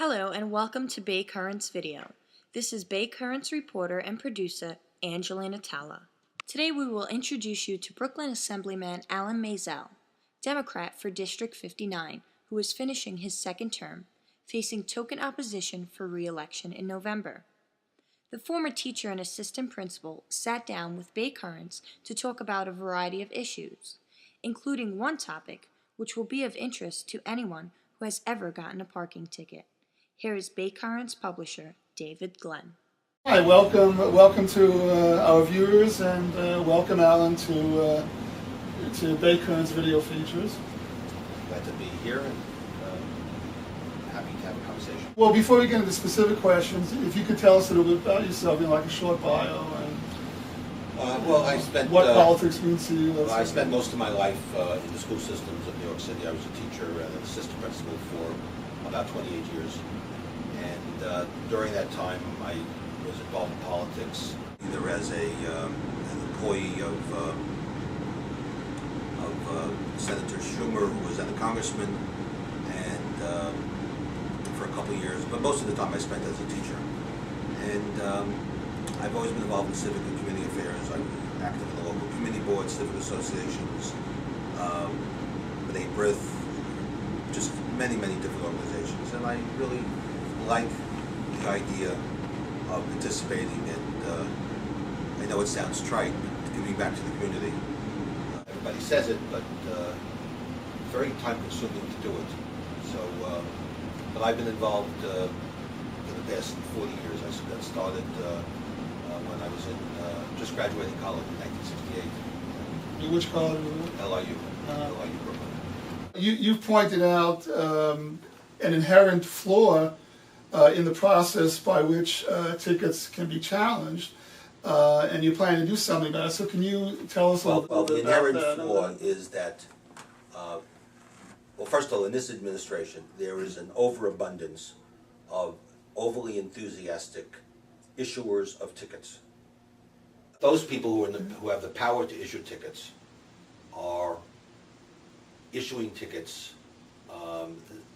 Hello and welcome to BayCurrents video. This is BayCurrents reporter and producer Angelina Tala. Today we will introduce you to Brooklyn Assemblyman Maisel, Democrat for District 59, who is finishing his second term, facing token opposition for re-election in November. The former teacher and assistant principal sat down with BayCurrents to talk about a variety of issues, including one topic which will be of interest to anyone who has ever gotten a parking ticket. Here is BayCurrents publisher David Glenn. Hi, welcome to our viewers, and welcome Alan to BayCurrents video features. Glad to be here and happy to have a conversation. Well, before we get into specific questions, if you could tell us a little bit about yourself, like a short bio, and well, I spent what politics means to you. I spent most of my life in the school systems of New York City. I was a teacher and an assistant principal for about 28 years. And during that time, I was involved in politics, either as an employee of Senator Schumer, who was then a congressman, and for a couple of years, but most of the time I spent as a teacher. And I've always been involved in civic and community affairs. I'm active in the local community boards, civic associations, B'nai B'rith, just many different organizations. And I really like the idea of participating, and I know it sounds trite, but giving back to the community. Everybody says it, but it's very time-consuming to do it. So, but I've been involved for the past 40 years. I started when I was just graduating college in 1968. Which college? LIU, LIU Brooklyn. You've pointed out an inherent flaw in the process by which tickets can be challenged, and you plan to do something about it. So can you tell us a little bit about that? Well, the inherent flaw is that, well, first of all, in this administration, there is an overabundance of overly enthusiastic issuers of tickets. Those people who have the power to issue tickets are issuing tickets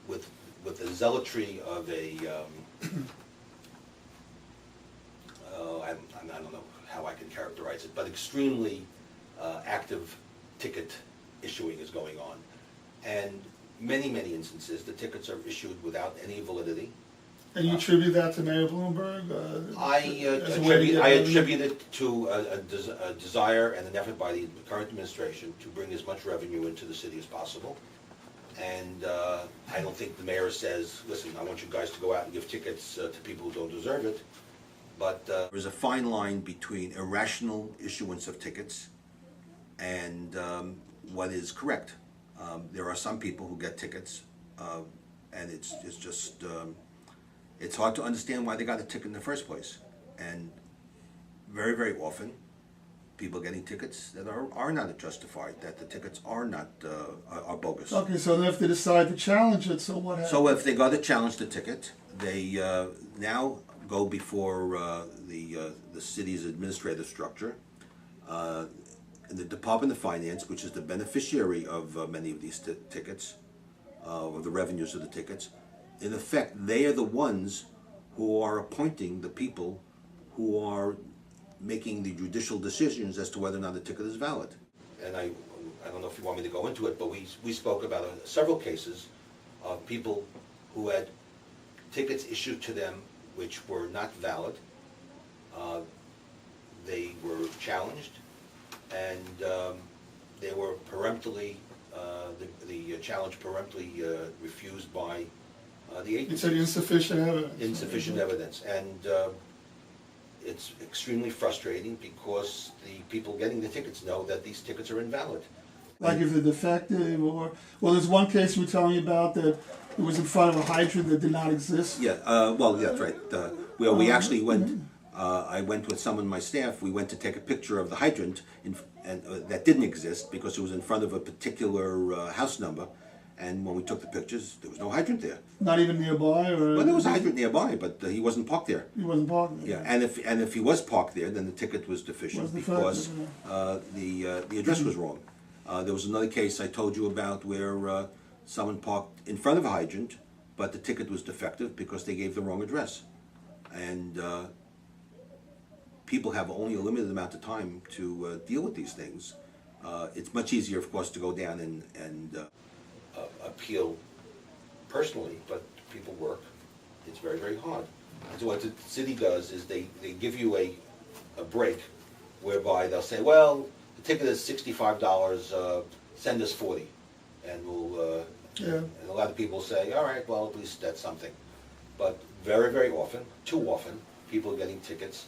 with the zealotry of a, I don't know how I can characterize it, but extremely active ticket issuing is going on. And many instances, the tickets are issued without any validity. And you attribute that to Mayor Bloomberg? I attribute it to a desire and an effort by the current administration to bring as much revenue into the city as possible. And I don't think the mayor says, listen, I want you guys to go out and give tickets to people who don't deserve it. But there's a fine line between irrational issuance of tickets and what is correct. There are some people who get tickets, and it's just, it's hard to understand why they got a ticket in the first place. And very often, people getting tickets that are not justified, that the tickets are not are bogus. Okay, so then if they decide to challenge it, so what happens? So if they got to challenge the ticket, they now go before the city's administrative structure, the Department of Finance, which is the beneficiary of many of these tickets, of the revenues of the tickets. In effect, they are the ones who are appointing the people who are making the judicial decisions as to whether or not the ticket is valid. And I don't know if you want me to go into it, but we spoke about several cases of people who had tickets issued to them which were not valid. They were challenged, and they were peremptorily, the challenge peremptorily refused by the agency. You said insufficient evidence. Insufficient evidence, and it's extremely frustrating because the people getting the tickets know that these tickets are invalid. Like if they're defective, or, well, there's one case you were telling me about that it was in front of a hydrant that did not exist. Yeah, well, that's right. We actually went, I went with someone on my staff, we went to take a picture of the hydrant, and that didn't exist because it was in front of a particular house number. And when we took the pictures, there was no hydrant there. Not even nearby, or? Well, there was a hydrant nearby, but he wasn't parked there. He wasn't parked there. Yeah, and if he was parked there, then the ticket was deficient because the address was wrong. There was another case I told you about where someone parked in front of a hydrant but the ticket was defective because they gave the wrong address. And people have only a limited amount of time to deal with these things. It's much easier, of course, to go down and appeal personally, but people work. It's very, very hard. And so what the city does is they give you a break whereby they'll say, well, the ticket is $65, send us 40. And we'll, and a lot of people say, all right, well, at least that's something. But very, very often, too often, people are getting tickets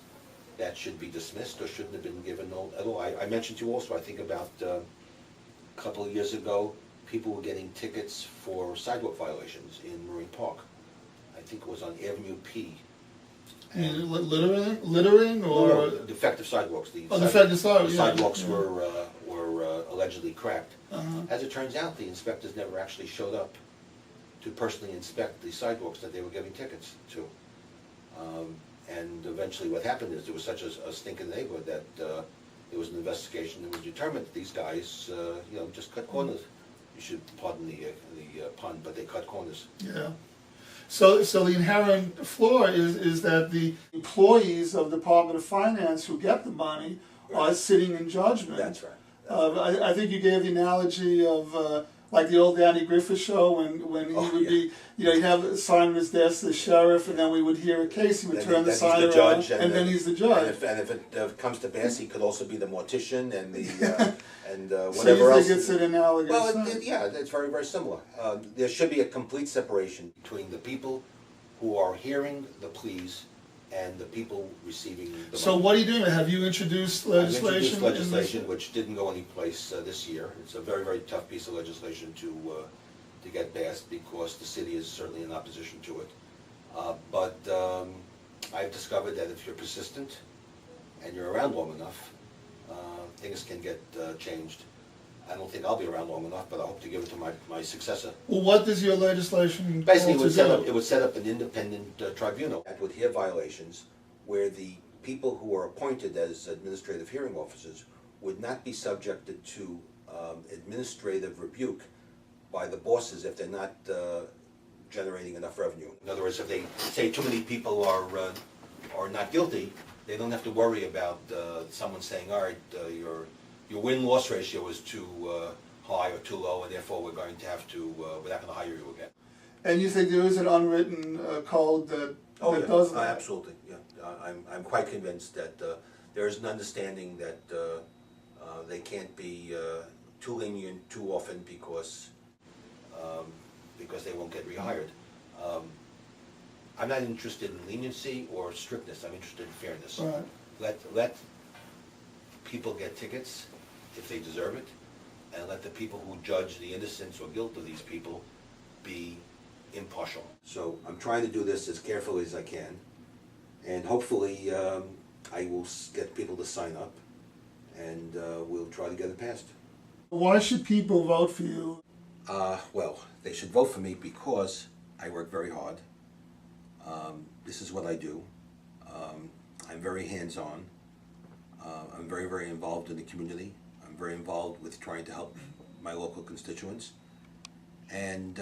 that should be dismissed or shouldn't have been given at all. I mentioned to you also, I think about a couple of years ago, people were getting tickets for sidewalk violations in Marine Park. I think it was on Avenue P. And littering or? No, defective sidewalks. Defective sidewalks. The sidewalks were allegedly cracked. As it turns out, the inspectors never actually showed up to personally inspect the sidewalks that they were giving tickets to. And eventually what happened is there was such a stink in the neighborhood that there was an investigation that was determined that these guys, just cut corners. You should pardon the pun, but they cut corners. Yeah. So the inherent flaw is that the employees of the Department of Finance who get the money are sitting in judgment. That's right. I think you gave the analogy of like the old Danny Griffith show when he would be, he'd have a sign on his desk, the sheriff, and then we would hear a case, he would turn the sign around, and then he's the judge. And if it comes to pass, he could also be the mortician and the and whatever so you else. think it's an analogous? Well, it's very, very similar. There should be a complete separation between the people who are hearing the pleas and the people receiving the money. So what are you doing? Have you introduced legislation? I've introduced legislation which didn't go any place this year. It's a very, very tough piece of legislation to get passed because the city is certainly in opposition to it. But I've discovered that if you're persistent and you're around long enough, things can get changed. I don't think I'll be around long enough, but I hope to give it to my successor. Well, what does your legislation Basically, call it would set up an independent tribunal that would hear violations where the people who are appointed as administrative hearing officers would not be subjected to administrative rebuke by the bosses if they're not generating enough revenue. In other words, if they say too many people are not guilty, they don't have to worry about someone saying, all right, your win-loss ratio is too high or too low, and therefore we're going to have to, we're not going to hire you again. And you think there is an unwritten code that does that? Absolutely, yeah. I'm quite convinced that there is an understanding that they can't be too lenient too often because they won't get rehired. I'm not interested in leniency or strictness. I'm interested in fairness. Right. Let people get tickets if they deserve it, and let the people who judge the innocence or guilt of these people be impartial. So I'm trying to do this as carefully as I can, and hopefully I will get people to sign up, and we'll try to get it passed. Why should people vote for you? Well, they should vote for me because I work very hard. This is what I do. I'm very hands-on. I'm very, very involved in the community. I'm very involved with trying to help my local constituents. And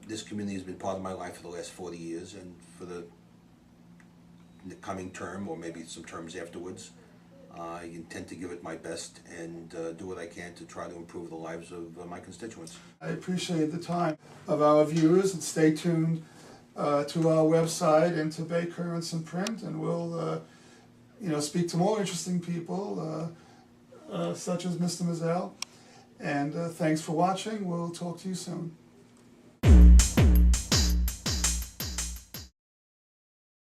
this community has been part of my life for the last 40 years, and for the coming term, or maybe some terms afterwards, I intend to give it my best and do what I can to try to improve the lives of my constituents. I appreciate the time of our viewers, and stay tuned to our website and to BayCurrents in print, and we'll speak to more interesting people such as Mr. Maisel. And thanks for watching. We'll talk to you soon.